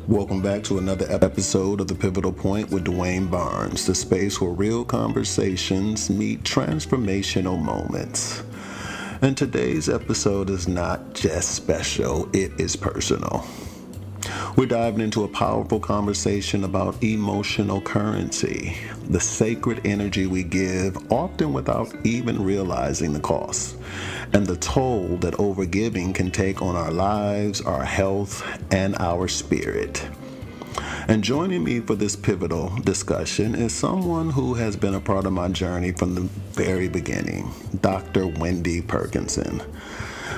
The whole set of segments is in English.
Welcome back to another episode of The Pivotal Point with Dwayne Barnes, the space where real conversations meet transformational moments. And today's episode is not just special, it is personal. We're diving into a powerful conversation about emotional currency, the sacred energy we give, often without even realizing the cost, and the toll that overgiving can take on our lives, our health, and our spirit. And joining me for this pivotal discussion is someone who has been a part of my journey from the very beginning, Dr. Wendy Perkinson.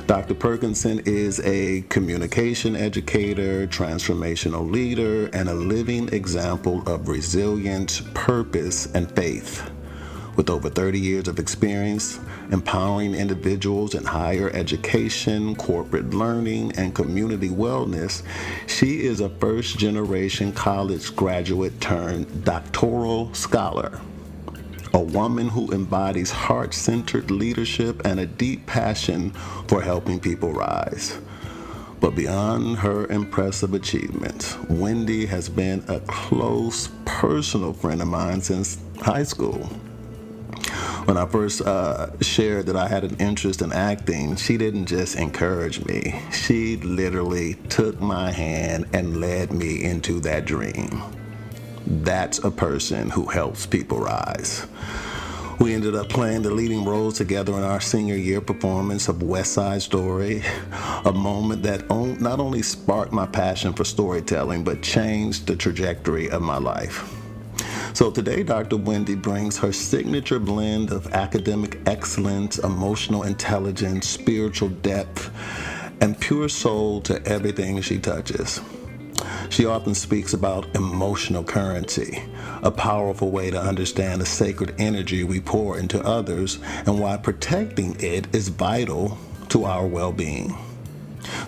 Dr. Perkinson is a communication educator, transformational leader, and a living example of resilience, purpose, and faith. With over 30 years of experience empowering individuals in higher education, corporate learning, and community wellness, she is a first-generation college graduate turned doctoral scholar. A woman who embodies heart-centered leadership and a deep passion for helping people rise. But beyond her impressive achievements, Wendy has been a close personal friend of mine since high school. When I first shared that I had an interest in acting, she didn't just encourage me. She literally took my hand and led me into that dream. That's a person who helps people rise. We ended up playing the leading roles together in our senior year performance of West Side Story, a moment that not only sparked my passion for storytelling, but changed the trajectory of my life. So today, Dr. Wendy brings her signature blend of academic excellence, emotional intelligence, spiritual depth, and pure soul to everything she touches. She often speaks about emotional currency, a powerful way to understand the sacred energy we pour into others and why protecting it is vital to our well-being.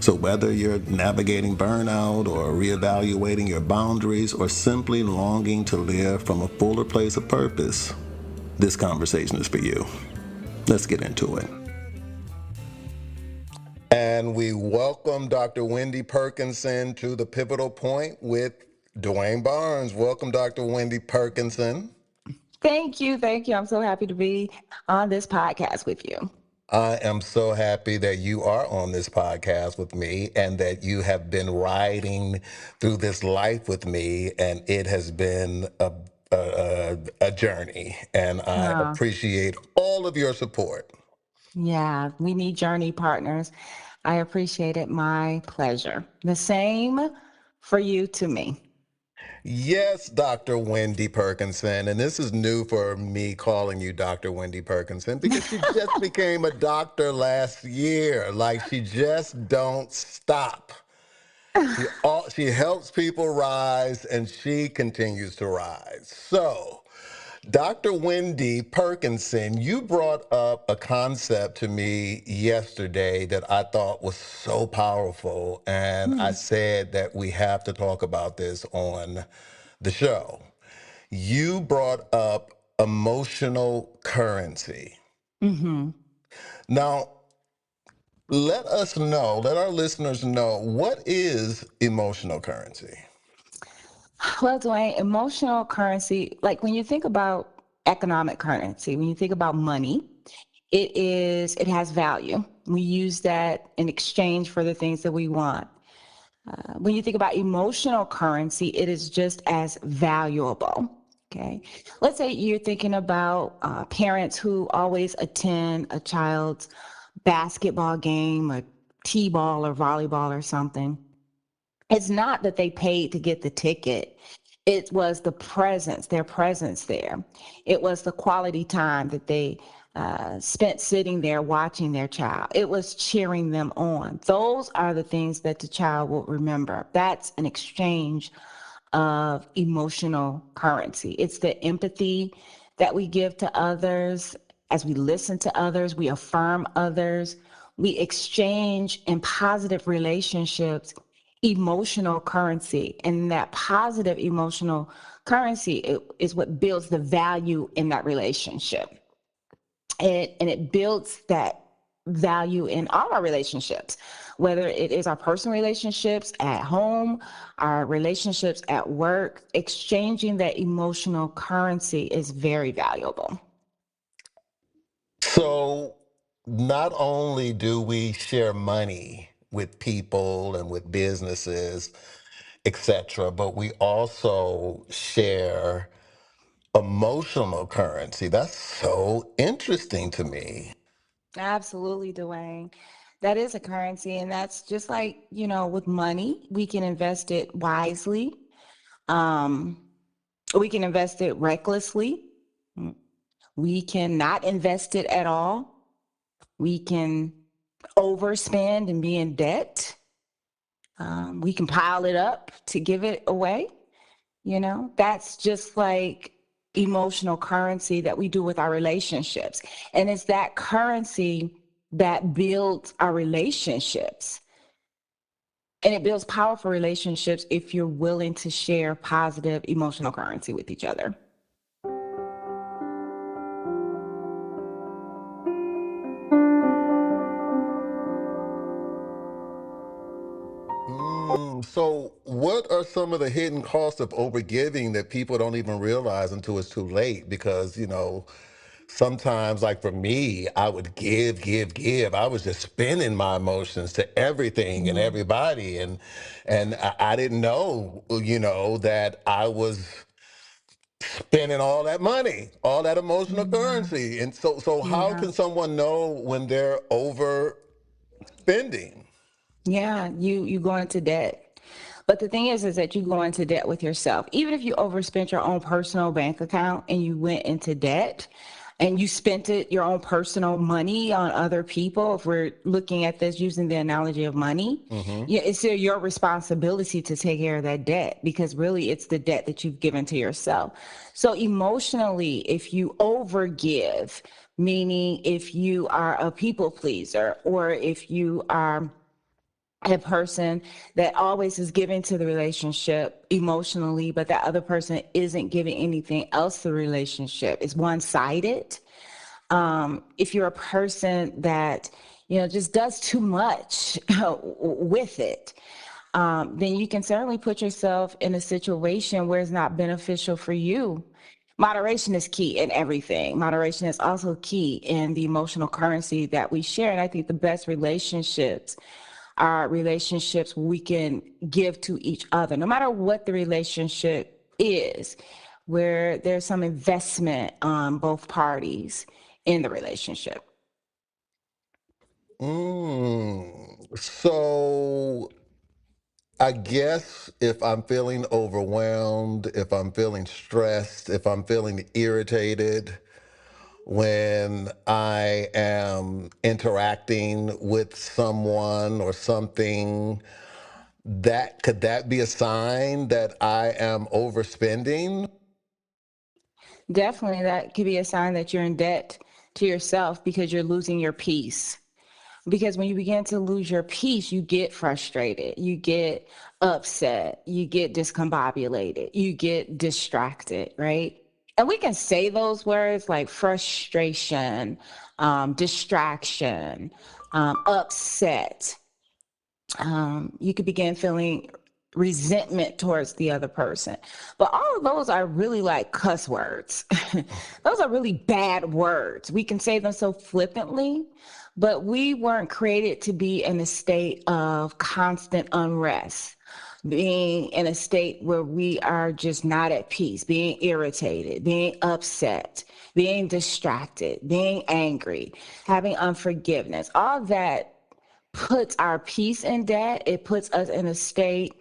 So whether you're navigating burnout or reevaluating your boundaries or simply longing to live from a fuller place of purpose, this conversation is for you. Let's get into it. And we welcome Dr. Wendy Perkinson to the Pivotal Point with Dwayne Barnes. Welcome, Dr. Wendy Perkinson. Thank you. Thank you. I'm so happy to be on this podcast with you. I am so happy that you are on this podcast with me and that you have been riding through this life with me, and it has been a journey, and I Oh, appreciate all of your support. yeah, we need journey partners. I appreciate it. My pleasure. The same for you to me. Yes, Dr. Wendy Perkinson, and this is new for me calling you Dr. Wendy Perkinson because she just became a doctor last year. Like she just don't stop. She helps people rise, and she continues to rise. So, Dr. Wendy Perkinson, you brought up a concept to me yesterday that I thought was so powerful, and I Hmm. said that we have to talk about this on the show. You brought up emotional currency. Mm-hmm. Now, let our listeners know, what is emotional currency? Well, Dwayne, emotional currency, like when you think about economic currency, when you think about money, it has value. We use that in exchange for the things that we want. When you think about emotional currency, it is just as valuable. Okay. Let's say you're thinking about parents who always attend a child's basketball game or t-ball or volleyball or something. It's not that they paid to get the ticket. It was the presence, their presence there. It was the quality time that they spent sitting there watching their child. It was cheering them on. Those are the things that the child will remember. That's an exchange of emotional currency. It's the empathy that we give to others. As we listen to others, we affirm others, we exchange in positive relationships emotional currency. And that positive emotional currency is what builds the value in that relationship. And it builds that. value in all our relationships, whether it is our personal relationships at home, our relationships at work. Exchanging that emotional currency is very valuable. So, not only do we share money with people and with businesses, etc., but we also share emotional currency. That's so interesting to me. Absolutely, Dwayne. That is a currency, and that's just like, with money, we can invest it wisely. Um, we can invest it recklessly. We can not invest it at all. We can overspend and be in debt. We can pile it up to give it away. That's just like emotional currency that we do with our relationships. And it's that currency that builds our relationships. And it builds powerful relationships if you're willing to share positive emotional currency with each other. So, what are some of the hidden costs of overgiving that people don't even realize until it's too late? Because, sometimes, like for me, I would give, give, give. I was just spending my emotions to everything and Mm, everybody, and I didn't know, that I was spending all that money, all that emotional yeah. currency. And so how Yeah. can someone know when they're overspending? Yeah, you go into debt. But the thing is that you go into debt with yourself. Even if you overspent your own personal bank account and you went into debt and you spent your own personal money on other people, if we're looking at this using the analogy of money, Hmm. yeah, it's still your responsibility to take care of that debt because really it's the debt that you've given to yourself. So emotionally, if you overgive, meaning if you are a people pleaser or if you are a person that always is giving to the relationship emotionally, but that other person isn't giving anything else to the relationship. It's one sided. If you're a person that, just does too much with it, then you can certainly put yourself in a situation where it's not beneficial for you. Moderation is key in everything. Moderation is also key in the emotional currency that we share. And I think the best relationships are relationships we can give to each other, no matter what the relationship is, where there's some investment on both parties in the relationship. So I guess if I'm feeling overwhelmed, if I'm feeling stressed, if I'm feeling irritated when I am interacting with someone or something, that could that be a sign that I am overspending? Definitely, that could be a sign that you're in debt to yourself because you're losing your peace. Because when you begin to lose your peace, you get frustrated, you get upset, you get discombobulated, you get distracted, right? And we can say those words like frustration, distraction, upset. You could begin feeling resentment towards the other person. But all of those are really like cuss words. Those are really bad words. We can say them so flippantly, but we weren't created to be in a state of constant unrest, being in a state where we are just not at peace, being irritated, being upset, being distracted, being angry, having unforgiveness. All that puts our peace in debt. It puts us in a state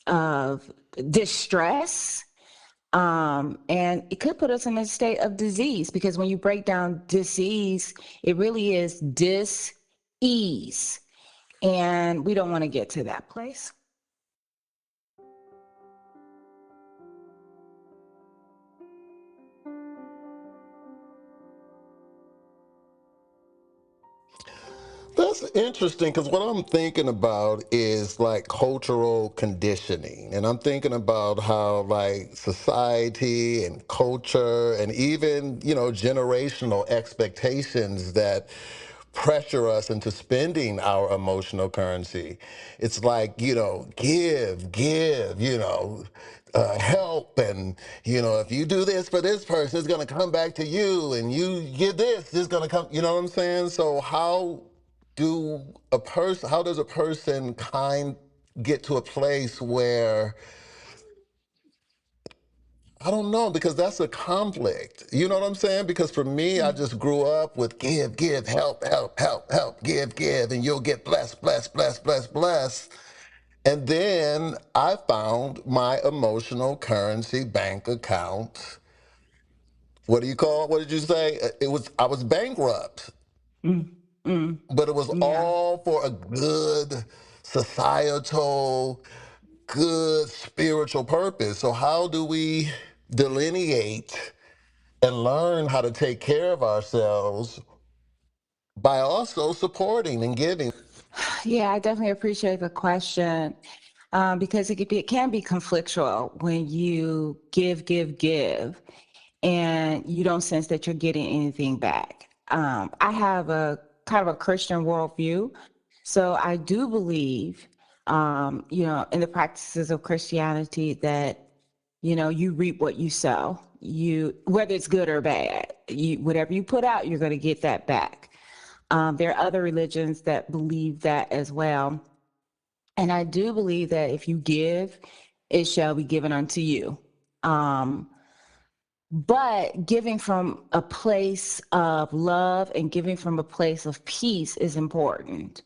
of distress. And it could put us in a state of disease because when you break down disease, it really is dis-ease. And we don't want to get to that place. That's interesting because what I'm thinking about is like cultural conditioning. And I'm thinking about how like society and culture and even, generational expectations that pressure us into spending our emotional currency. It's like, give, help. And, if you do this for this person, it's going to come back to you. And you give this, it's going to come, you know what I'm saying? So how does a person get to a place where, I don't know, because that's a conflict. You know what I'm saying? Because for me, I just grew up with give, help, give, and you'll get blessed, blessed, blessed, blessed, blessed. And then I found my emotional currency bank account. What do you call it? What did you say? I was bankrupt, Mm, mm, but it was yeah. all for a good societal, good spiritual purpose. So how do we delineate and learn how to take care of ourselves by also supporting and giving? Yeah, I definitely appreciate the question, because it can be conflictual when you give, and you don't sense that you're getting anything back. I have a kind of a Christian worldview, so I do believe, in the practices of Christianity that, you reap what you sow. Whether it's good or bad, whatever you put out, you're going to get that back. There are other religions that believe that as well. And I do believe that if you give, it shall be given unto you. Um, but giving from a place of love and giving from a place of peace is important.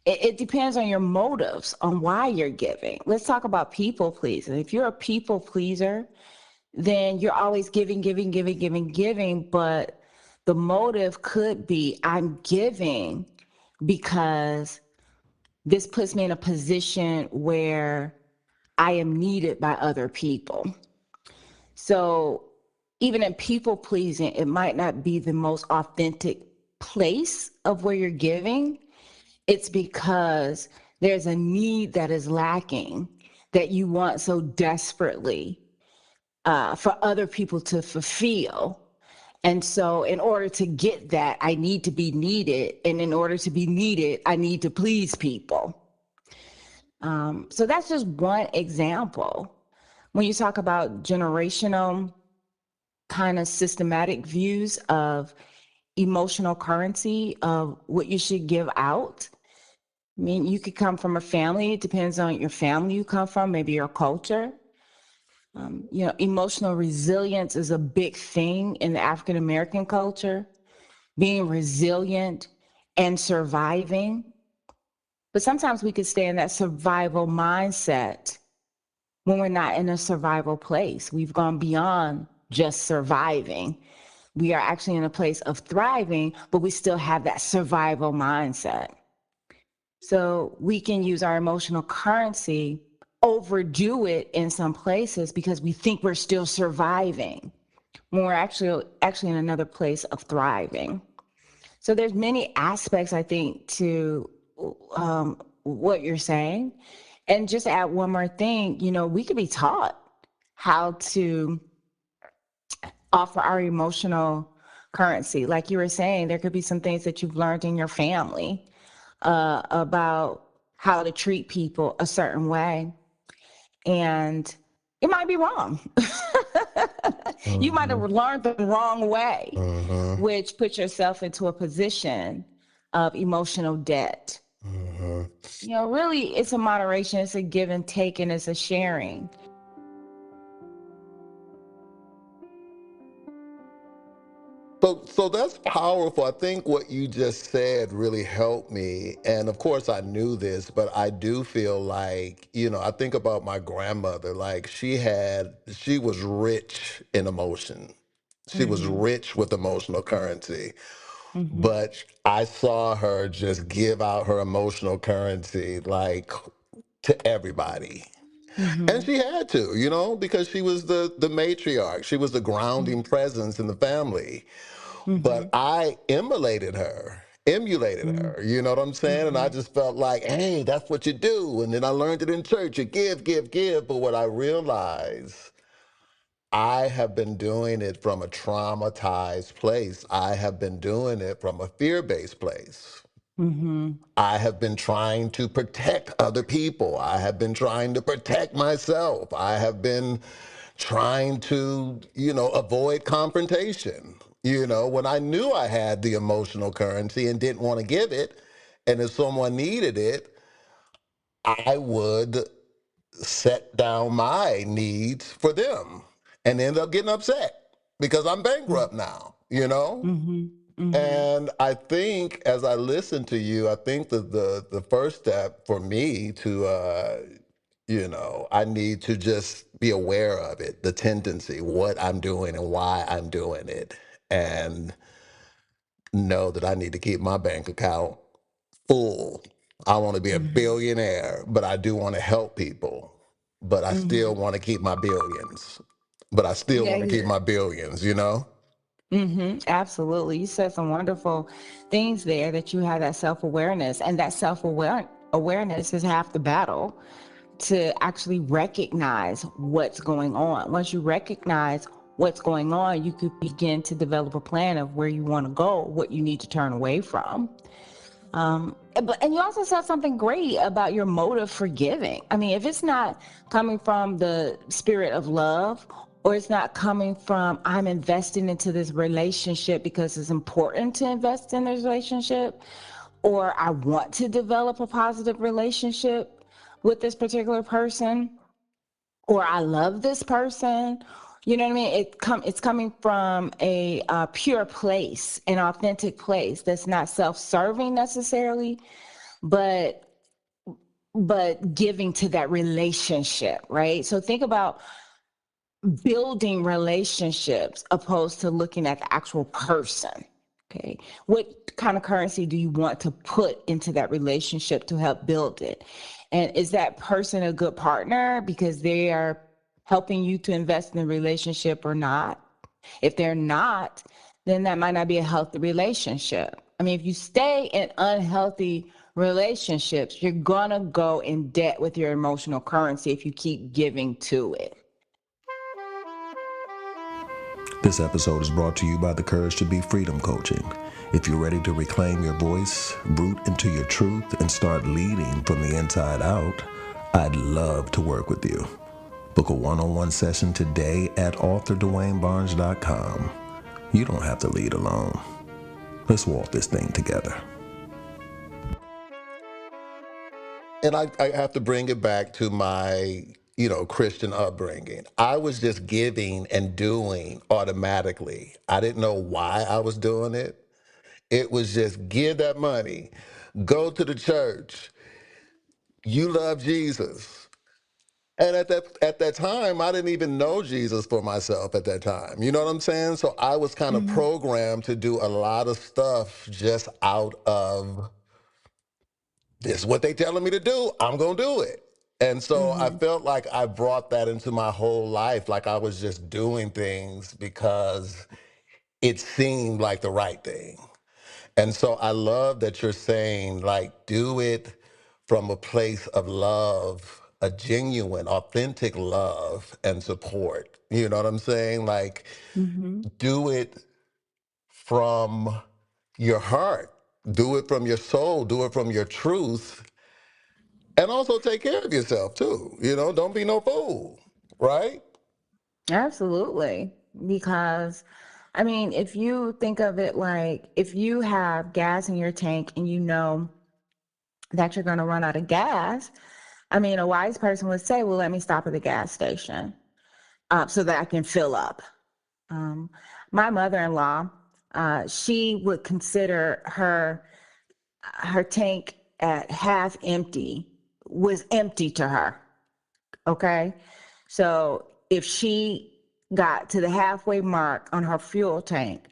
It depends on your motives on why you're giving. Let's talk about people pleasing. If you're a people pleaser, then you're always giving, but the motive could be I'm giving because this puts me in a position where I am needed by other people. So even in people pleasing, it might not be the most authentic place of where you're giving. It's because there's a need that is lacking that you want so desperately, for other people to fulfill. And so, in order to get that, I need to be needed. And in order to be needed, I need to please people. So, that's just one example. When you talk about generational kind of systematic views of emotional currency, of what you should give out, I mean, you could come from a family, it depends on your family you come from, maybe your culture. Emotional resilience is a big thing in the African American culture, being resilient and surviving. But sometimes we could stay in that survival mindset when we're not in a survival place. We've gone beyond just surviving. We are actually in a place of thriving, but we still have that survival mindset. So we can use our emotional currency, overdo it in some places because we think we're still surviving when we're actually in another place of thriving. So there's many aspects, I think, to what you're saying. And just add one more thing, we could be taught how to offer our emotional currency. Like you were saying, there could be some things that you've learned in your family, about how to treat people a certain way. And it might be wrong. You might have Mm-hmm. learned the wrong way, Mm-hmm. which puts yourself into a position of emotional debt. Mm-hmm. Really, it's a moderation, it's a give and take, and it's a sharing. So that's powerful. I think what you just said really helped me. And of course, I knew this, but I do feel like, I think about my grandmother. Like she was rich in emotion. She was Mm-hmm. rich with emotional currency. Mm-hmm. But I saw her just give out her emotional currency like to everybody. And Mm-hmm. she had to, because she was the matriarch. She was the grounding presence in the family. But Mm-hmm. I emulated her, you know what I'm saying? And I Mm-hmm. just felt like, hey, that's what you do. And then I learned it in church. You give, give, give. But what I realized I have been doing it from a traumatized place. I have been doing it from a fear based place. Mm-hmm. I have been trying to protect other people. I have been trying to protect myself. I have been trying to, avoid confrontation. When I knew I had the emotional currency and didn't want to give it, and if someone needed it, I would set down my needs for them and end up getting upset because I'm bankrupt now. Mm-hmm. Mm-hmm. And I think as I listen to you, I think that the first step for me to, I need to just be aware of it, the tendency, what I'm doing and why I'm doing it, and know that I need to keep my bank account full. I want to be a Mm-hmm. billionaire, but I do want to help people. But I still Mm-hmm. want to keep my billions. But I still Yeah, want to keep yeah. my billions. Absolutely. You said some wonderful things there that you have that self-awareness, and that awareness is half the battle to actually recognize what's going on. Once you recognize what's going on, you could begin to develop a plan of where you want to go, what you need to turn away from. And you also said something great about your motive for giving. I mean, if it's not coming from the spirit of love, or it's not coming from I'm investing into this relationship because it's important to invest in this relationship, or I want to develop a positive relationship with this particular person, or I love this person. You know what I mean? It's coming from a pure place, an authentic place that's not self-serving necessarily, but giving to that relationship, right? So think about building relationships opposed to looking at the actual person. Okay. What kind of currency do you want to put into that relationship to help build it? And is that person a good partner because they are helping you to invest in the relationship or not? If they're not, then that might not be a healthy relationship. I mean, if you stay in unhealthy relationships, you're going to go in debt with your emotional currency if you keep giving to it. This episode is brought to you by the Courage to Be Freedom Coaching. If you're ready to reclaim your voice, root into your truth, and start leading from the inside out, I'd love to work with you. Book a one-on-one session today at authordwaynebarnes.com. You don't have to lead alone. Let's walk this thing together. And I have to bring it back to my, Christian upbringing. I was just giving and doing automatically. I didn't know why I was doing it. It was just give that money, go to the church. You love Jesus. And at that time, I didn't even know Jesus for myself at that time. You know what I'm saying? So I was kind of Mm-hmm. programmed to do a lot of stuff just out of this is what they telling me to do. I'm going to do it. And so I Mm-hmm. felt like I brought that into my whole life. Like I was just doing things because it seemed like the right thing. And so I love that you're saying, like, do it from a place of love, a genuine, authentic love and support. You know what I'm saying? Like, Mm-hmm. do it from your heart, do it from your soul, do it from your truth, and also take care of yourself too. Don't be no fool, right? Absolutely. Because, I mean, if you think of it like if you have gas in your tank and you know that you're going to run out of gas, I mean, a wise person would say, well, let me stop at the gas station so that I can fill up. Um, my mother-in-law, she would consider her tank at half empty was empty to her. Okay. So if she got to the halfway mark on her fuel tank,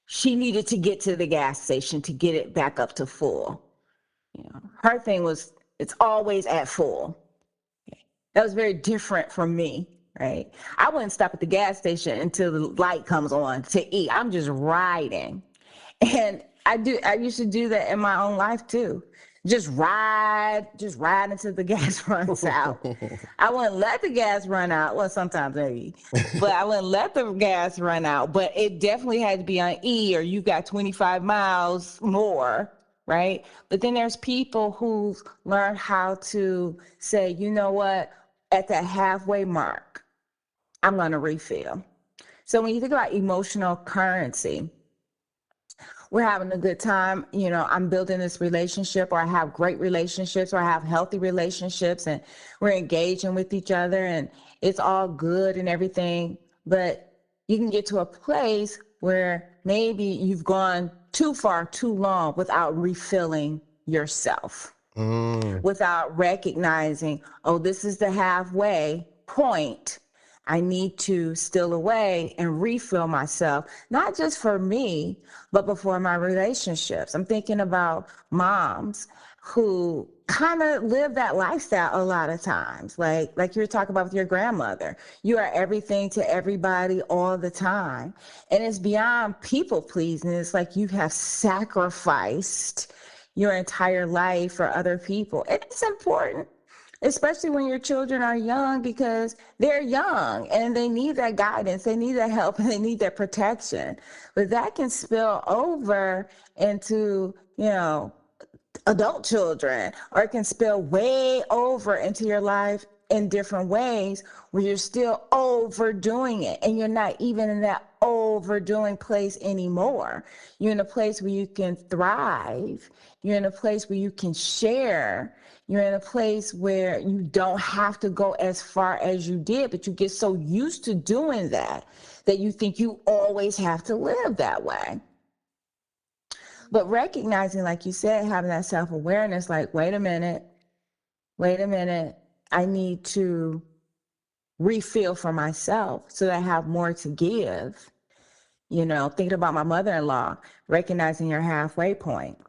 she needed to get to the gas station to get it back up to full. Her thing was it's always at full. That was very different from me, right? I wouldn't stop at the gas station until the light comes on to eat. I'm just riding. And I used to do that in my own life too. just ride until the gas runs out. I wouldn't let the gas run out. Well, sometimes maybe, but I wouldn't let the gas run out. But it definitely had to be on E, or you got 25 miles more, right? But then there's people who've learned how to say, you know what, at that halfway mark, I'm going to refill. So when you think about emotional currency, we're having a good time. I'm building this relationship, or I have great relationships, or I have healthy relationships, and we're engaging with each other, and it's all good and everything. But you can get to a place where maybe you've gone too far, too long without refilling yourself, without recognizing, oh, this is the halfway point. I need to steal away and refill myself, not just for me, but before my relationships. I'm thinking about moms who kind of live that lifestyle a lot of times. Like you were talking about with your grandmother. You are everything to everybody all the time. And it's beyond people pleasing. It's like you have sacrificed your entire life for other people. And it's important, especially when your children are young, because they're young and they need that guidance, they need that help, and they need that protection. But that can spill over into, adult children, or it can spill way over into your life in different ways where you're still overdoing it and you're not even in that overdoing place anymore. You're in a place where you can thrive. You're in a place where you can share. You're in a place where you don't have to go as far as you did, but you get so used to doing that you think you always have to live that way. But recognizing, like you said, having that self-awareness, like, wait a minute, I need to refill for myself so that I have more to give. Thinking about my mother-in-law, recognizing your halfway point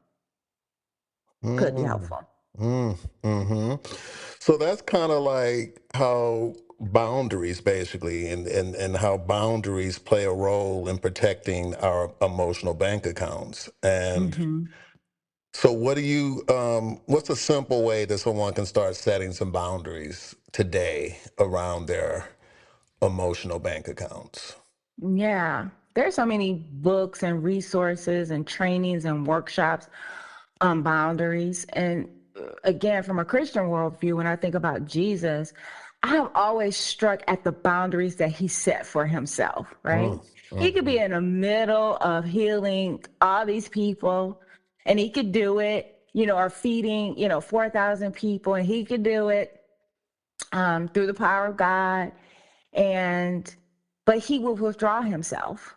could be helpful. Mm-hmm. So that's kind of like how boundaries basically and how boundaries play a role in protecting our emotional bank accounts. And Mm-hmm. so what's a simple way that someone can start setting some boundaries today around their emotional bank accounts? Yeah, there's so many books and resources and trainings and workshops on boundaries. And again, from a Christian worldview, when I think about Jesus, I have always struck at the boundaries that he set for himself, right? He could be in the middle of healing all these people, and he could do it, or feeding, 4,000 people, and he could do it through the power of God. And but he would withdraw himself.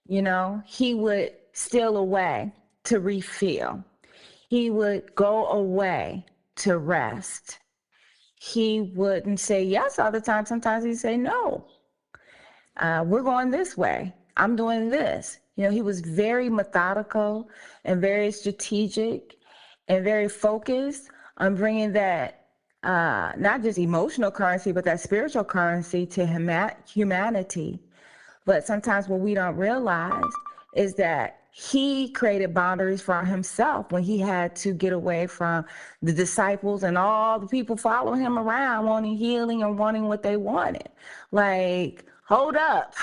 He would steal away to refill. He would go away to rest. He wouldn't say yes all the time. Sometimes he'd say no. We're going this way. I'm doing this. He was very methodical and very strategic and very focused on bringing that not just emotional currency, but that spiritual currency to humanity. But sometimes what we don't realize is that he created boundaries for himself when he had to get away from the disciples and all the people following him around, wanting healing and wanting what they wanted. Like, hold up.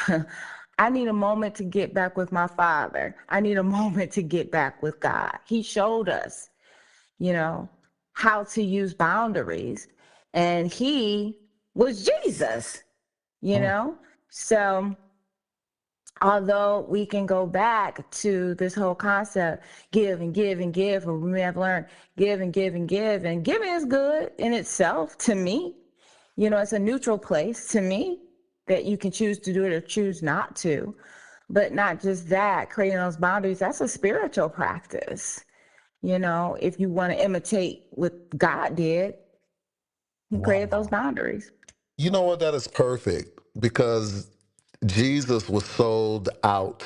I need a moment to get back with my Father. I need a moment to get back with God. He showed us, you know, how to use boundaries. And he was Jesus, you Mm. know? So although we can go back to this whole concept, give and give and give, or we may have learned give and give and give, and giving is good in itself to me. It's a neutral place to me that you can choose to do it or choose not to. But not just that, creating those boundaries, that's a spiritual practice. If you want to imitate what God did, he created those Wow. boundaries. You know what? That is perfect because Jesus was sold out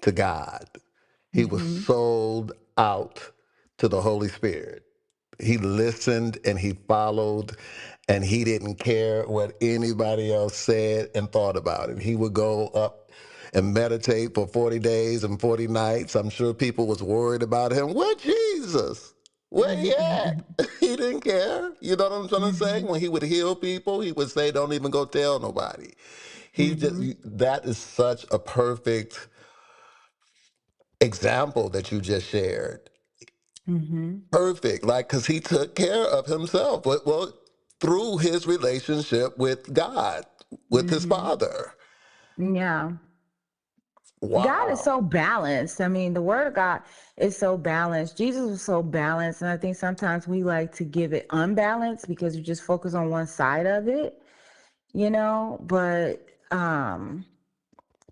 to God. He was Mm-hmm. sold out to the Holy Spirit. He listened and he followed, and he didn't care what anybody else said and thought about it. He would go up and meditate for 40 days and 40 nights. I'm sure people was worried about him. Where Jesus? Where he at? Mhm, He didn't care. You know what I'm trying to say? mhm, When he would heal people, he would say, "Don't even go tell nobody." He just mhm, that is such a perfect example that you just shared. mhm, Perfect, like because he took care of himself. Well, through his relationship with God, with his mhm. Father. Yeah. God is Wow. so balanced. I mean, the word of God is so balanced. Jesus was so balanced. And I think sometimes we like to give it unbalanced because we just focus on one side of it, but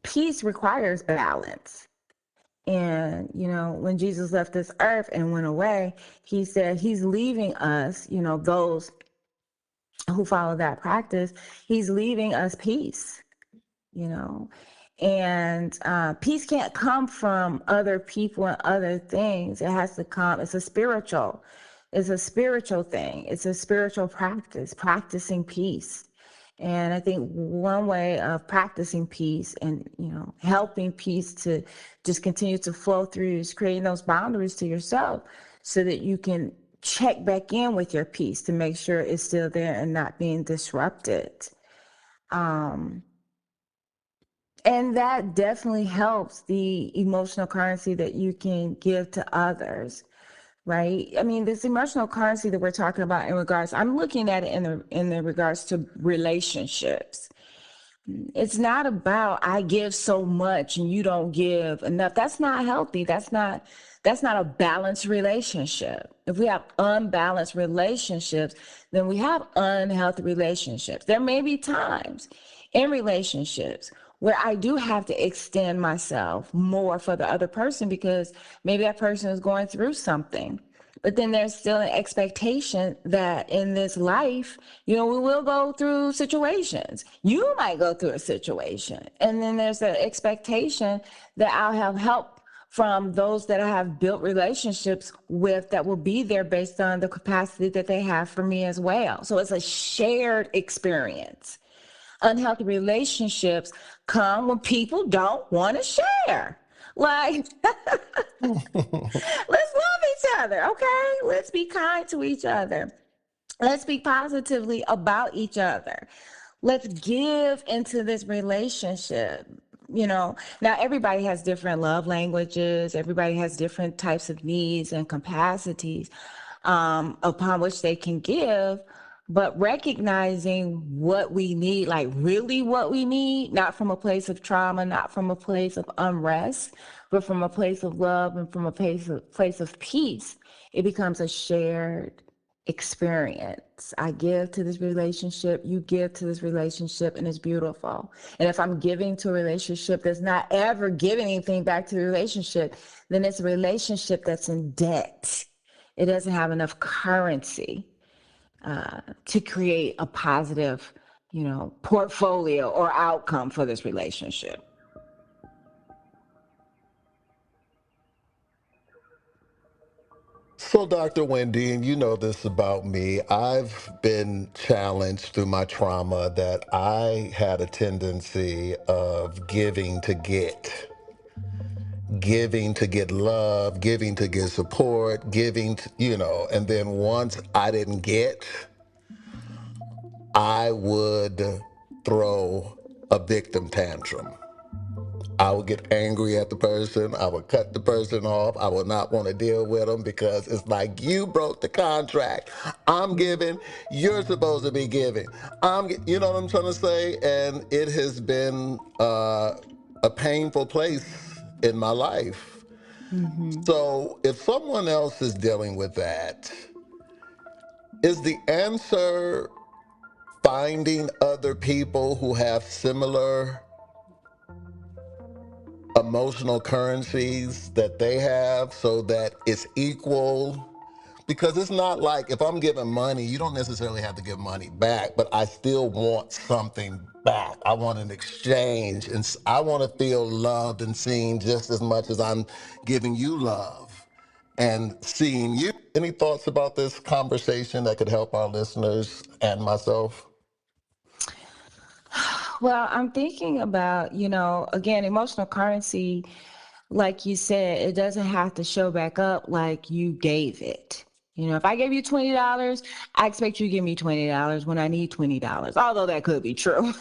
peace requires balance. And, when Jesus left this earth and went away, he said he's leaving us, those who follow that practice, he's leaving us peace, you know and peace can't come from other people and other things. It has to come, it's a spiritual thing. It's a spiritual practice, practicing peace. And I think one way of practicing peace and helping peace to just continue to flow through is creating those boundaries to yourself so that you can check back in with your peace to make sure it's still there and not being disrupted. um and that definitely helps the emotional currency that you can give to others, right? I mean, this emotional currency that we're talking about in regards, I'm looking at it in the regards to relationships. It's not about I give so much and you don't give enough. That's not healthy. That's not a balanced relationship. If we have unbalanced relationships, then we have unhealthy relationships. There may be times in relationships where I do have to extend myself more for the other person because maybe that person is going through something. But then there's still an expectation that in this life, we will go through situations. You might go through a situation. And then there's the expectation that I'll have help from those that I have built relationships with that will be there based on the capacity that they have for me as well. So it's a shared experience. Unhealthy relationships come when people don't want to share. Like, let's love each other, okay? Let's be kind to each other. Let's speak positively about each other. Let's give into this relationship. Now everybody has different love languages, everybody has different types of needs and capacities upon which they can give. But recognizing what we need, like really what we need, not from a place of trauma, not from a place of unrest, but from a place of love and from a place of peace, it becomes a shared experience. I give to this relationship, you give to this relationship, and it's beautiful. And if I'm giving to a relationship that's not ever giving anything back to the relationship, then it's a relationship that's in debt. It doesn't have enough currency to create a positive, portfolio or outcome for this relationship. So, Dr. Wendy, and you know this about me, I've been challenged through my trauma that I had a tendency of giving to get love, giving to get support, giving to, and then once I didn't get, I would throw a victim tantrum. I would get angry at the person. I would cut the person off. I would not want to deal with them because it's like you broke the contract. I'm giving. You're supposed to be giving. You know what I'm trying to say? And it has been a painful place in my life. Mm-hmm. So if someone else is dealing with that, is the answer finding other people who have similar emotional currencies that they have so that it's equal? Because it's not like if I'm giving money, you don't necessarily have to give money back, but I still want something back. I want an exchange, and I want to feel loved and seen just as much as I'm giving you love and seeing you. Any thoughts about this conversation that could help our listeners and myself? Well, I'm thinking about, again, emotional currency, like you said, it doesn't have to show back up like you gave it. If I gave you $20, I expect you to give me $20 when I need $20, although that could be true.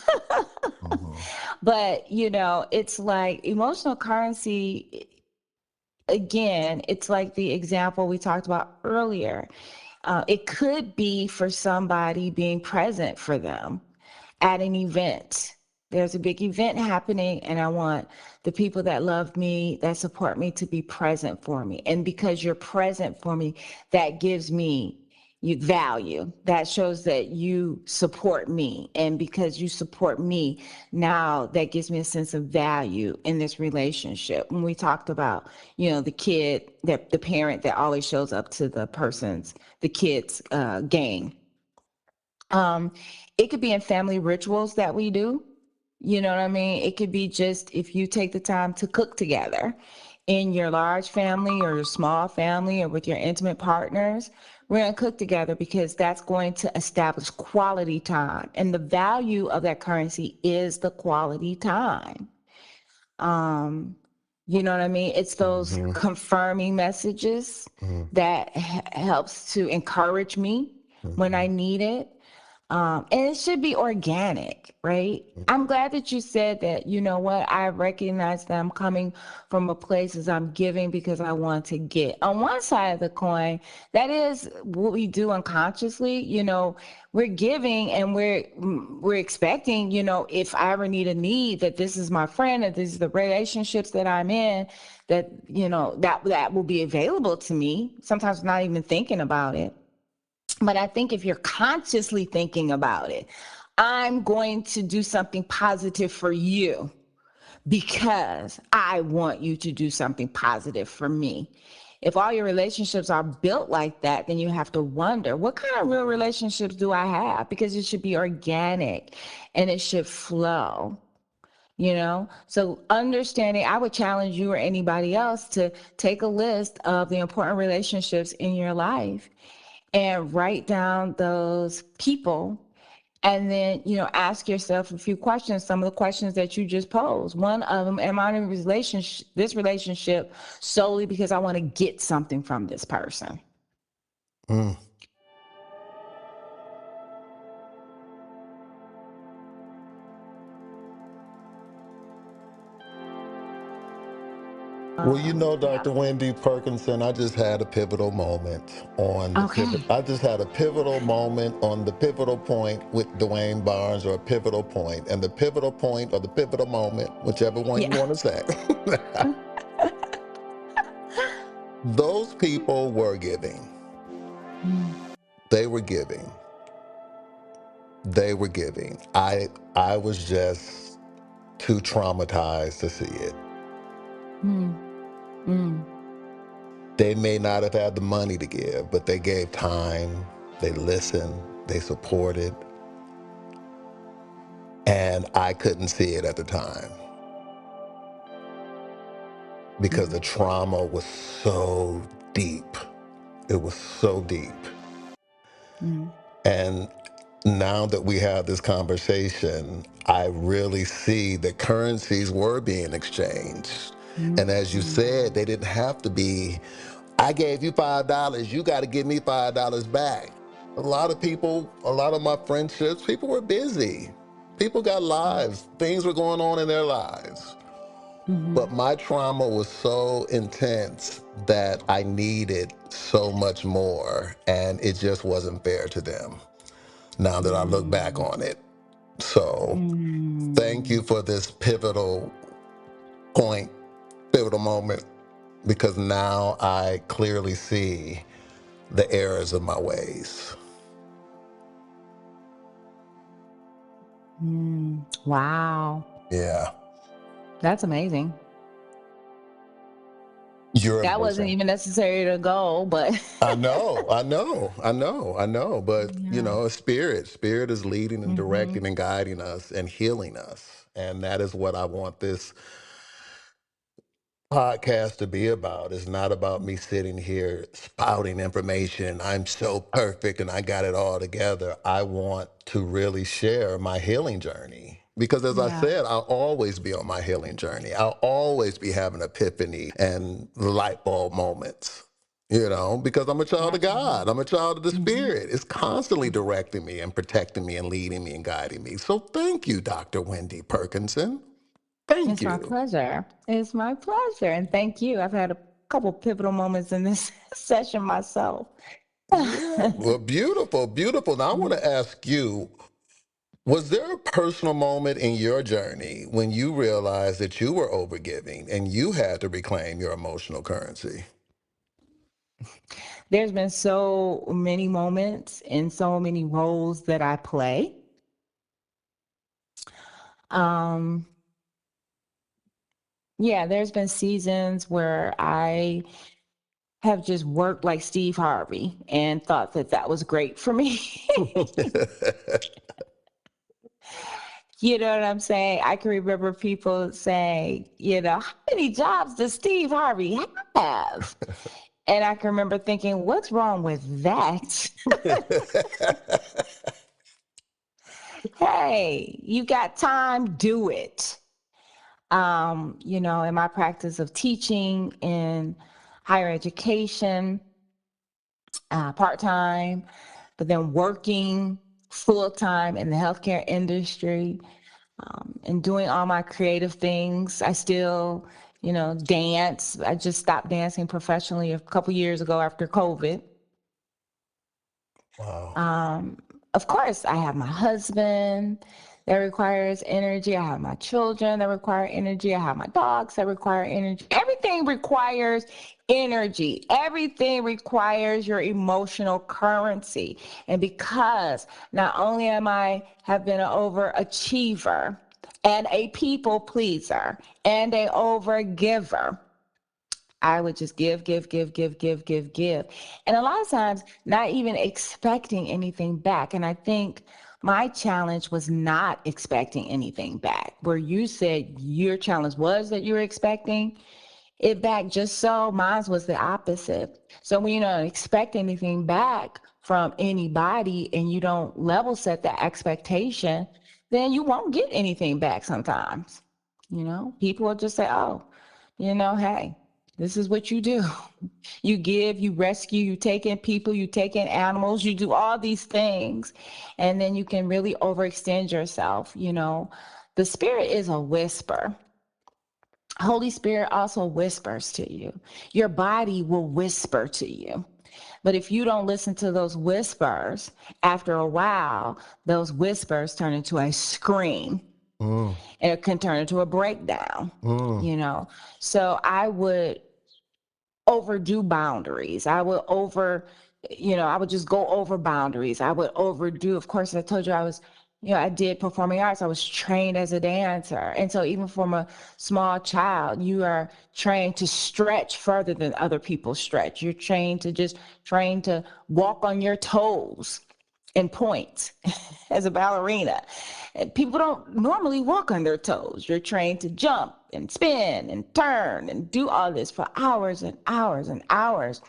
Mm-hmm. But, it's like emotional currency, again, it's like the example we talked about earlier. It could be for somebody being present for them at an event. There's a big event happening, and I want the people that love me, that support me, to be present for me. And because you're present for me, that gives me you value. That shows that you support me. And because you support me, now that gives me a sense of value in this relationship. When we talked about, the kid, that the parent that always shows up to the kid's game. um, it could be in family rituals that we do. You know what I mean? It could be just if you take the time to cook together in your large family or your small family or with your intimate partners. We're going to cook together because that's going to establish quality time. And the value of that currency is the quality time. Um, you know what I mean? It's those Mm-hmm. confirming messages that helps to encourage me when I Mm-hmm. need it. And it should be organic, right? I'm glad that you said that. You know what? I recognize that I'm coming from a place as I'm giving because I want to get. On one side of the coin, that is what we do unconsciously. We're giving and we're expecting. If I ever need a need, that this is my friend, that this is the relationships that I'm in, that that will be available to me. Sometimes not even thinking about it. But I think if you're consciously thinking about it, I'm going to do something positive for you because I want you to do something positive for me. If all your relationships are built like that, then you have to wonder, what kind of real relationships do I have? Because it should be organic and it should flow. So understanding, I would challenge you or anybody else to take a list of the important relationships in your life and write down those people, and then ask yourself a few questions, some of the questions that you just posed. One of them: am I in this relationship solely because I want to get something from this person? Mm. Well, Yeah. Dr. Wendy Perkinson, I just had a pivotal moment on the pivot. Okay. I just had a pivotal moment on the pivotal point with Dwayne Barnes, or a pivotal point, and the pivotal point or the pivotal moment, whichever one you Yeah. want to say. Those people were giving. Mm, They were giving. They were giving. I was just too traumatized to see it. mm, mm, They may not have had the money to give, but they gave time, they listened, they supported, and I couldn't see it at the time because the mm, trauma was so deep. It was so deep. mm, And now that we have this conversation, I really see that currencies were being exchanged. mm, And as you said, mm. they didn't have to be, I gave you $5, you got to give me $5 back. A lot of people, a lot of my friendships, people were busy. People got lives, things were going on in their lives. But Mhm. my trauma was so intense that I needed so much more, and it just wasn't fair to them now that I look back Mm, on it. So thank mm, you for this pivotal point, pivotal moment, because now I clearly see the errors of my ways. wow, Yeah, that's amazing. you're That wasn't amazing. even necessary to go, but I know. But, yeah. spirit is leading and Mhm. directing and guiding us and healing us. And that is what I want this podcast to be about. It's not about me sitting here spouting information. I'm so perfect and I got it all together. I want to really share my healing journey. Because as I Yeah. said, I'll always be on my healing journey. I'll always be having epiphany and light bulb moments. because I'm a child of Absolutely. God. I'm a child of the Hmm. Spirit. It's constantly directing me and protecting me and leading me and guiding me. So thank you, Dr. Wendy Perkinson. Thank It's my you. pleasure. It's my pleasure. And thank you. I've had a couple pivotal moments in this session myself. Yeah, well, beautiful, beautiful. Now, I want to ask you, was there a personal moment in your journey when you realized that you were overgiving and you had to reclaim your emotional currency? There's been so many moments and so many roles that I play. Um, yeah, there's been seasons where I have just worked like Steve Harvey and thought that that was great for me. You know what I'm saying? I can remember people saying, how many jobs does Steve Harvey have? And I can remember thinking, what's wrong with that? Hey, you got time, do it. In my practice of teaching in higher education, part time, but then working full time in the healthcare industry, and doing all my creative things. I still, dance. I just stopped dancing professionally a couple years ago after COVID. Wow. Um, of course, I have my husband that requires energy. I have my children that require energy. I have my dogs that require energy. Everything requires energy. Everything requires your emotional currency. And because not only am I have been an overachiever and a people pleaser and a overgiver, I would just give, give, give, give, give, give, give. And a lot of times, not even expecting anything back. And I think my challenge was not expecting anything back, where you said your challenge was that you were expecting it back just so. Mine was the opposite. So when you don't expect anything back from anybody and you don't level set the expectation, then you won't get anything back sometimes. People will just say, oh, hey, this is what you do. You give, you rescue, you take in people, you take in animals, you do all these things. And then you can really overextend yourself. The spirit is a whisper. Holy Spirit also whispers to you. Your body will whisper to you. But if you don't listen to those whispers, after a while, those whispers turn into a scream Mm, and it can turn into a breakdown, mm, you know. So I would overdo boundaries. I would just go over boundaries. I would overdo. Of course, I told you I did performing arts. I was trained as a dancer. And so even from a small child, you are trained to stretch further than other people stretch. You're trained to walk on your toes and point as a ballerina. And people don't normally walk on their toes. You're trained to jump and spin and turn and do all this for hours and hours and hours.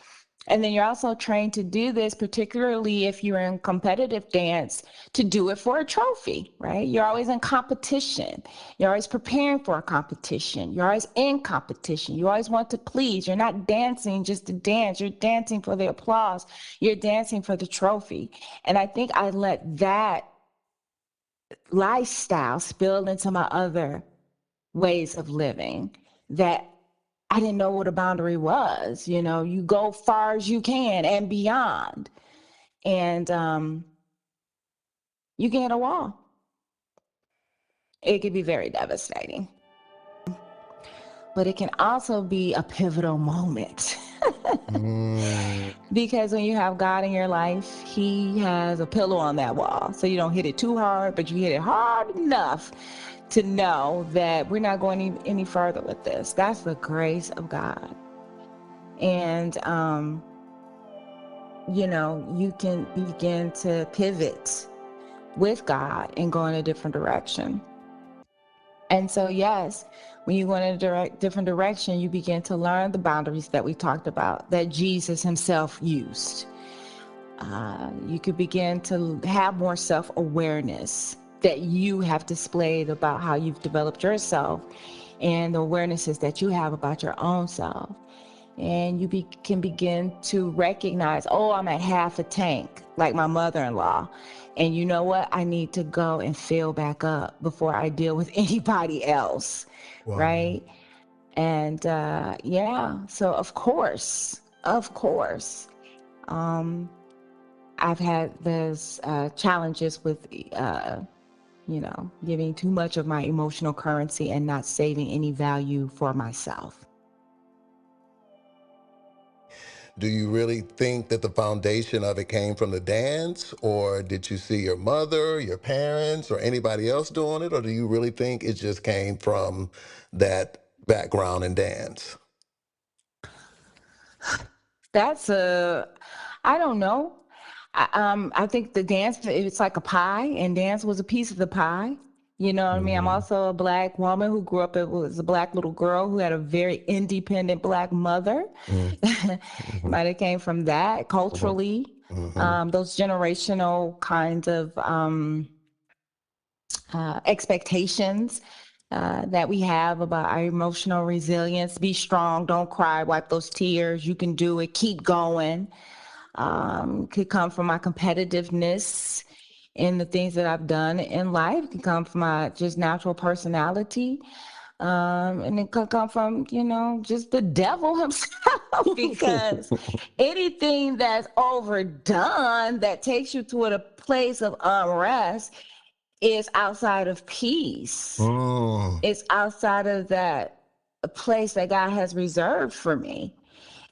And then you're also trained to do this, particularly if you're in competitive dance, to do it for a trophy, right? You're always in competition. You're always preparing for a competition. You're always in competition. You always want to please. You're not dancing just to dance. You're dancing for the applause. You're dancing for the trophy. And I think I let that lifestyle spill into my other ways of living that I didn't know what a boundary was. You go far as you can and beyond. And you can hit a wall. It could be very devastating, but it can also be a pivotal moment. mm. Because when you have God in your life, He has a pillow on that wall. So you don't hit it too hard, but you hit it hard enough to know that we're not going any further with this. That's the grace of God. And, you can begin to pivot with God and go in a different direction. And so, yes, when you go in a different direction, you begin to learn the boundaries that we talked about, that Jesus Himself used. You could begin to have more self-awareness that you have displayed about how you've developed yourself and the awarenesses that you have about your own self. and can begin to recognize, oh, I'm at half a tank, like my mother-in-law. And you know what? I need to go and fill back up before I deal with anybody else. Wow. Right. And yeah, so of course, um, I've had those challenges with, giving too much of my emotional currency and not saving any value for myself. Do you really think that the foundation of it came from the dance, or did you see your mother, your parents, or anybody else doing it, or do you really think it just came from that background in dance? That's I don't know. I think the dance, it's like a pie, and dance was a piece of the pie. You know what I mean? I'm Mm-hmm. also a black woman who grew up, it was a black little girl who had a very independent black mother. Mm-hmm. Might have came from that culturally. Mm-hmm. Those generational kinds of expectations that we have about our emotional resilience. Be strong, don't cry, wipe those tears. You can do it, keep going. Could come from my competitiveness in the things that I've done in life, could come from my just natural personality. And it could come from, just the devil himself, because anything that's overdone that takes you to a place of unrest is outside of peace. Mm. It's outside of that place that God has reserved for me.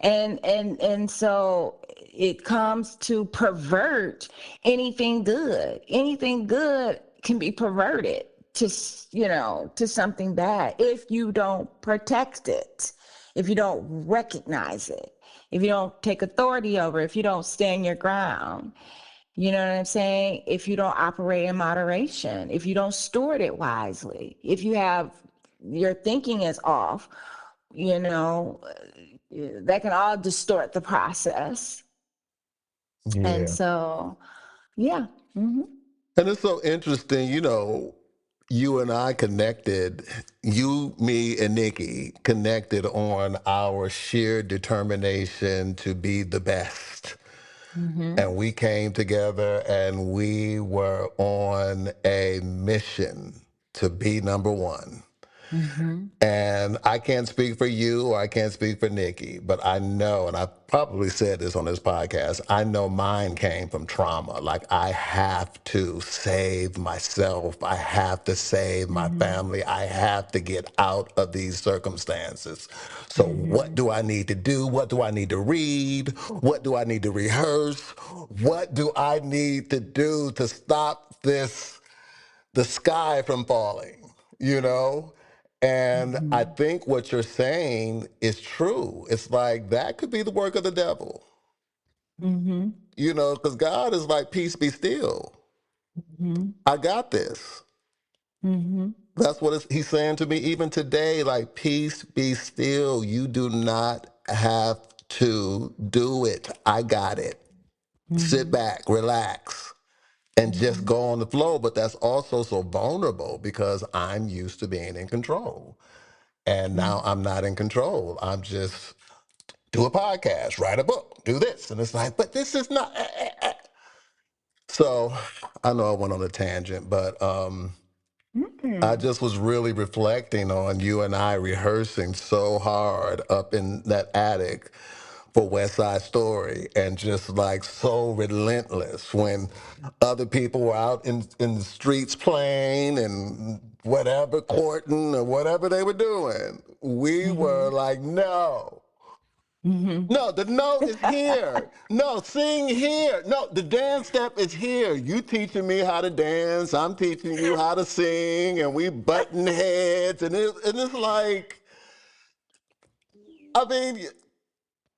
And so it comes to pervert anything good. Anything good can be perverted to, to something bad if you don't protect it, if you don't recognize it, if you don't take authority over, if you don't stand your ground. You know what I'm saying? If you don't operate in moderation, if you don't steward it wisely, if your thinking is off, you know, that can all distort the process. And Yeah. so, yeah. Hmm. And it's so interesting, you and I connected, you, me, and Nikki connected on our sheer determination to be the best. Hmm. And we came together and we were on a mission to be number one. Hmm. And I can't speak for you or I can't speak for Nikki, but I know, and I've probably said this on this podcast, I know mine came from trauma. Like, I have to save myself. I have to save my Hmm. family. I have to get out of these circumstances. So what Hmm. do I need to do? What do I need to read? What do I need to rehearse? What do I need to do to stop the sky from falling, you know? And I Hmm. think what you're saying is true. It's like that could be the work of the devil, Hmm. because God is like, peace be still. Hmm. I got this. Hmm. That's what he's saying to me even today. Like, peace be still. You do not have to do it. I got it. Sit Hmm. back, relax, and just Hmm. go on the flow. But that's also so vulnerable because I'm used to being in control. And now I'm not in control. I'm just do a podcast, write a book, do this. And it's like, but this is not. So I know I went on a tangent, but I Hmm. just was really reflecting on you and I rehearsing so hard up in that attic for West Side Story, and just like so relentless when other people were out in the streets playing and whatever, courting or whatever they were doing. We were Hmm. like, no. Hmm. No, the note is here. No, sing here. No, the dance step is here. You teaching me how to dance. I'm teaching you how to sing, and we button heads, and it's like,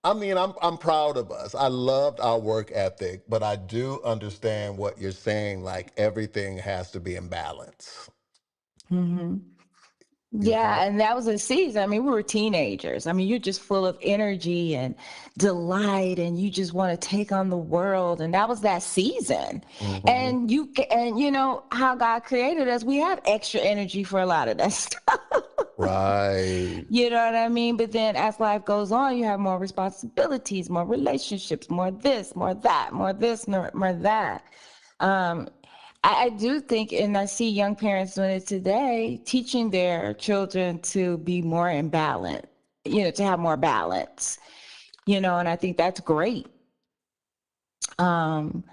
I mean, I'm proud of us. I loved our work ethic, but I do understand what you're saying. Like, everything has to be in balance. Hmm. You have. Yeah, and that was a season. I mean, we were teenagers. I mean, you're just full of energy and delight, and you just want to take on the world. And that was that season. Hmm. And you know how God created us. We have extra energy for a lot of that stuff. Right. You know what I mean? But then as life goes on, you have more responsibilities, more relationships, more this, more that, more this, more that. Um, I do think, and I see young parents doing it today, teaching their children to be more in balance, you know, to have more balance, you know, and I think that's great. Um,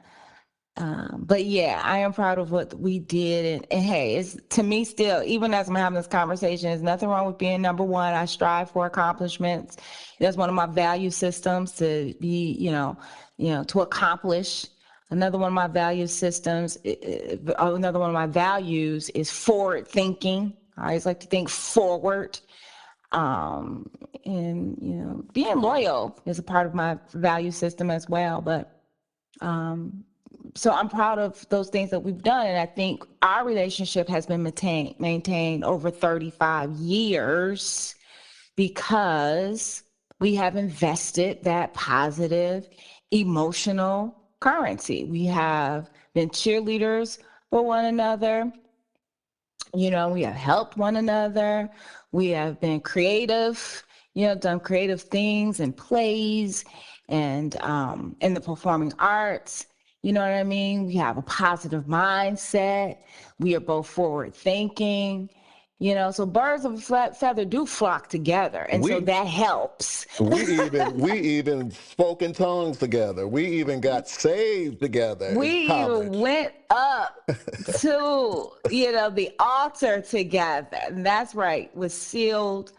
but yeah, I am proud of what we did. And hey, it's to me still, even as I'm having this conversation, there's nothing wrong with being number one. I strive for accomplishments. That's one of my value systems to be, to accomplish. Another one of my value systems, another one of my values is forward thinking. I always like to think forward. Um, and, being loyal is a part of my value system as well. But, um, so I'm proud of those things that we've done. And I think our relationship has been maintained over 35 years because we have invested that positive emotional currency. We have been cheerleaders for one another. You know, we have helped one another. We have been creative, done creative things and plays and in the performing arts. You know what I mean? We have a positive mindset. We are both forward thinking. So birds of a feather do flock together, and so We that helps. we even spoke in tongues together. We even got saved together in We even college. went up to, the altar together. And that's right, was sealed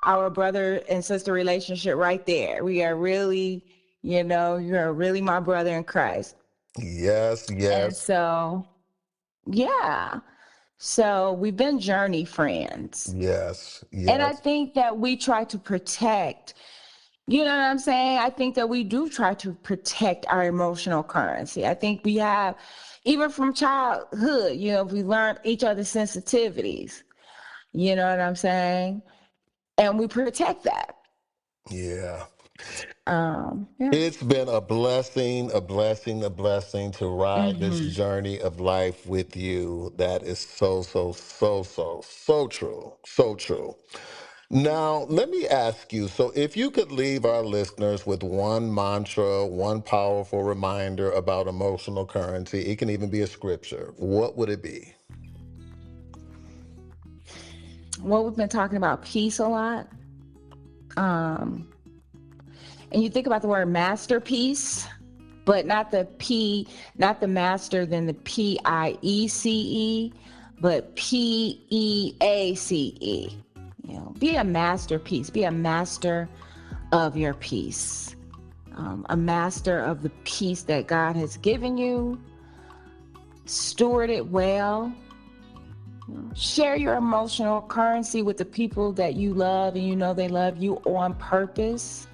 our brother and sister relationship right there. We are really, you're really my brother in Christ. Yes, And yes, so, yeah. So we've been journey friends. yes, And I yes, think that we try to protect, you know what I'm saying? I think that we do try to protect our emotional currency. I think we have, even from childhood, we learned each other's sensitivities. You know what I'm saying? And we protect that. yeah. Yeah. It's been a blessing, a blessing, a blessing to ride this Hmm. journey of life with you. That is so, so, so, so, so true. So true. Now, let me ask you, so if you could leave our listeners with one mantra, one powerful reminder about emotional currency, it can even be a scripture, what would it be? Well, we've been talking about peace a lot. Um, and you think about the word masterpiece, but not the P, not the master, then the PIECE, but PEACE. Be a masterpiece, be a master of your peace, a master of the peace that God has given you. Steward it well. Share your emotional currency with the people that you love and you know they love you on purpose.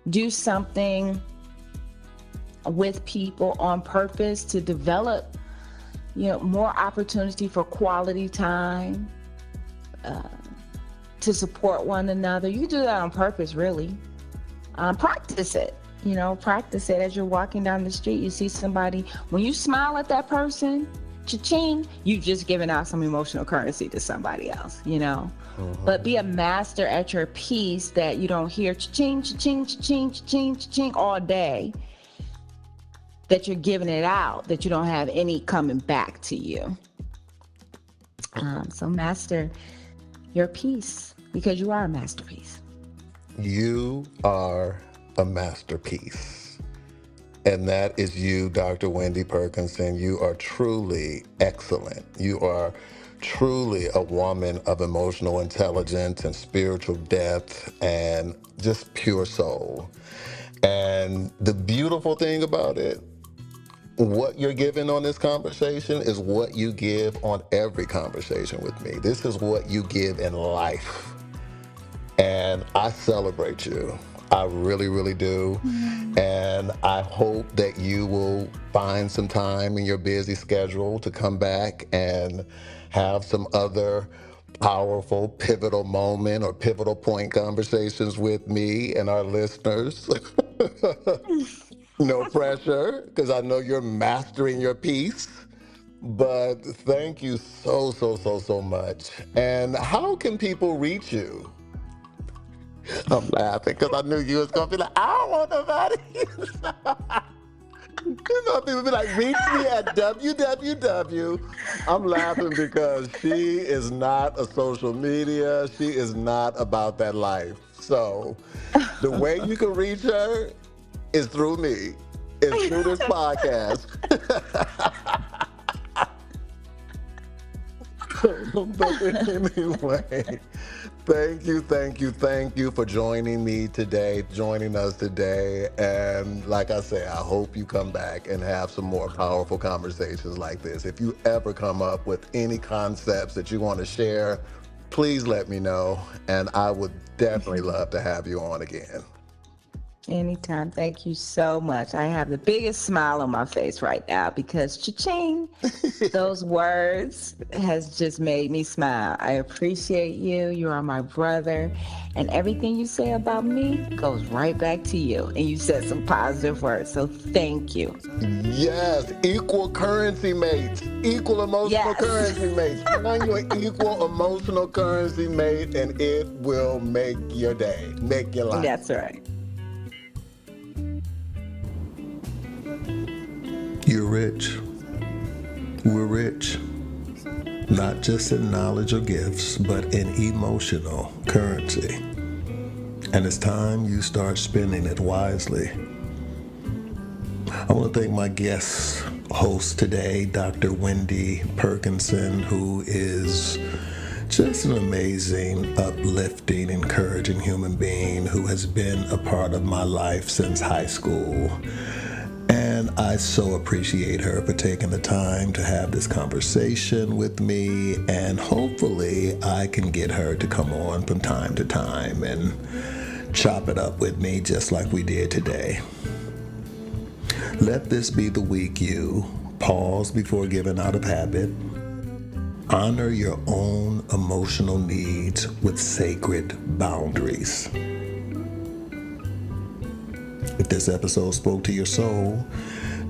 Do something with people on purpose to develop, more opportunity for quality time, uh, to support one another. You can do that on purpose, really. Practice it. Practice it as you're walking down the street. You see somebody, when you smile at that person, cha-ching, you've just given out some emotional currency to somebody else. But be a master at your piece that you don't hear cha-ching, cha-ching, cha-ching, cha-ching, cha-ching all day, that you're giving it out, that you don't have any coming back to you. So master your piece because you are a masterpiece. You are a masterpiece. And that is you, Dr. Wendy Perkinson. You are truly excellent. You are truly a woman of emotional intelligence and spiritual depth and just pure soul. And the beautiful thing about it, what you're giving on this conversation is what you give on every conversation with me. This is what you give in life. And I celebrate you. I really, really do. And I hope that you will find some time in your busy schedule to come back and have some other powerful, pivotal moment or pivotal point conversations with me and our listeners. No pressure, because I know you're mastering your piece. But thank you so much. And how can people reach you? I'm laughing because I knew you was gonna be like, I don't want nobody. You know, people be like, reach me at www. I'm laughing because she is not a social media. She is not about that life. So the way you can reach her is through me. Is through this podcast. But anyway, thank you for joining me today, joining us today. And like I say, I hope you come back and have some more powerful conversations like this. If you ever come up with any concepts that you want to share, please let me know. And I would definitely love to have you on again. Anytime. Thank you so much. I have the biggest smile on my face right now because cha-ching, those words has just made me smile. I appreciate you. You are my brother. And everything you say about me goes right back to you. And you said some positive words. So thank you. Yes, equal currency mates, equal emotional Yes. currency mates. Find your equal emotional currency mate, and it will make your day, make your life. That's right. You're rich. We're rich. Not just in knowledge or gifts, but in emotional currency. And it's time you start spending it wisely. I want to thank my guest host today, Dr. Wendy Perkinson, who is just an amazing, uplifting, encouraging human being who has been a part of my life since high school. And I so appreciate her for taking the time to have this conversation with me. And hopefully I can get her to come on from time to time and chop it up with me just like we did today. Let this be the week you pause before giving out of habit. Honor your own emotional needs with sacred boundaries. If this episode spoke to your soul,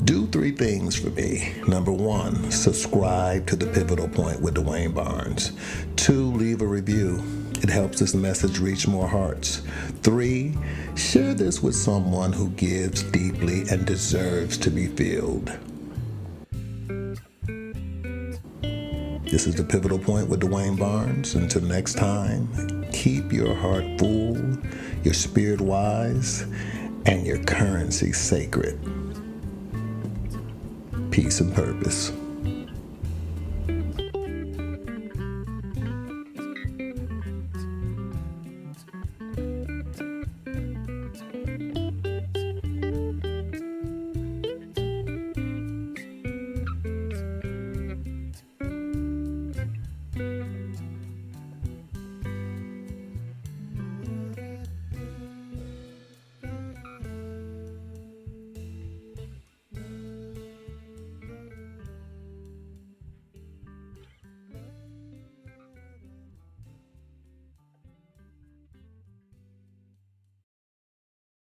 do 3 things for me. Number 1, subscribe to The Pivotal Point with Dwayne Barnes. 2, leave a review. It helps this message reach more hearts. 3, share this with someone who gives deeply and deserves to be filled. This is The Pivotal Point with Dwayne Barnes. Until next time, keep your heart full, your spirit wise, and your currency sacred. Peace and purpose.